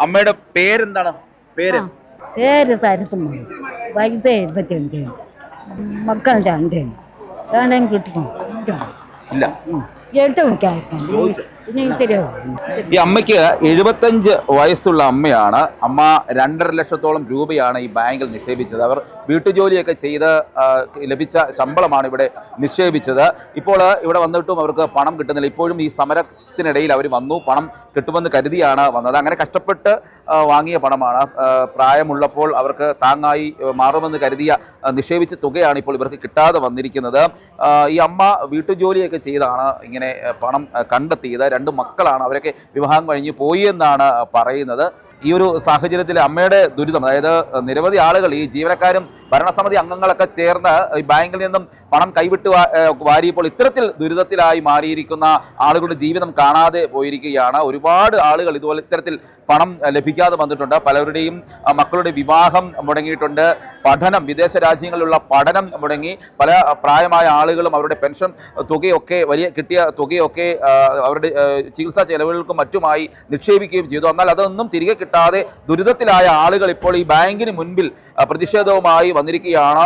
അമ്മയുടെ പേരെന്താണ്? പേര് പേര് സരസുമ്മ. വയസ്സ് 75. മക്കൾ 2. വേണം കിട്ടണം. ഇല്ല. എടുത്ത് നോക്കാം. പിന്നെ ഇത്തിരിയോ ഈ അമ്മയ്ക്ക് 75 വയസ്സുള്ള അമ്മയാണ്. അമ്മ 2.5 ലക്ഷത്തോളം രൂപയാണ് ഈ ബാങ്കിൽ നിക്ഷേപിച്ചത്. അവർ വീട്ടുജോലിയൊക്കെ ചെയ്ത് ലഭിച്ച ശമ്പളമാണ് ഇവിടെ നിക്ഷേപിച്ചത്. ഇപ്പോൾ ഇവിടെ വന്നിട്ടും അവർക്ക് പണം കിട്ടുന്നില്ല. ഇപ്പോഴും ഈ സമരത്തിനിടയിൽ അവർ വന്നു, പണം കിട്ടുമെന്ന് കരുതിയാണ് വന്നത്. അങ്ങനെ കഷ്ടപ്പെട്ട് വാങ്ങിയ പണമാണ്. പ്രായമുള്ളപ്പോൾ അവർക്ക് താങ്ങായി മാറുമെന്ന് കരുതിയ നിക്ഷേപിച്ച തുകയാണ് ഇപ്പോൾ ഇവർക്ക് കിട്ടാതെ വന്നിരിക്കുന്നത്. ഈ അമ്മ വീട്ടുജോലിയൊക്കെ ചെയ്താണ് ഇങ്ങനെ പണം കണ്ടെത്തിയത്. 2 മക്കളാണ്, അവരൊക്കെ വിവാഹം കഴിഞ്ഞ് പോയി എന്നാണ് പറയുന്നത്. ഈ ഒരു സാഹചര്യത്തിൽ അമ്മയുടെ ദുരിതം, അതായത് നിരവധി ആളുകൾ, ഈ ജീവനക്കാരും ഭരണസമിതി അംഗങ്ങളൊക്കെ ചേർന്ന് ഈ ബാങ്കിൽ നിന്നും പണം കൈവിട്ട് വാരിയപ്പോൾ ഇത്തരത്തിൽ ദുരിതത്തിലായി മാറിയിരിക്കുന്ന ആളുകളുടെ ജീവിതം കാണാതെ പോയിരിക്കുകയാണ്. ഒരുപാട് ആളുകൾ ഇതുപോലെ ഇത്തരത്തിൽ പണം ലഭിക്കാതെ വന്നിട്ടുണ്ട്. പലരുടെയും മക്കളുടെ വിവാഹം മുടങ്ങിയിട്ടുണ്ട്. പഠനം, വിദേശ രാജ്യങ്ങളിലുള്ള പഠനം മുടങ്ങി. പല പ്രായമായ ആളുകളും അവരുടെ പെൻഷൻ തുകയൊക്കെ, കിട്ടിയ തുകയൊക്കെ അവരുടെ ചികിത്സാ ചെലവുകൾക്കും മറ്റുമായി നിക്ഷേപിക്കുകയും ചെയ്തു. എന്നാൽ അതൊന്നും തിരികെ കിട്ടാതെ ദുരിതത്തിലായ ആളുകൾ ഇപ്പോൾ ഈ ബാങ്കിന് മുൻപിൽ പ്രതിഷേധവുമായി വന്നിരിക്കുകയാണ്.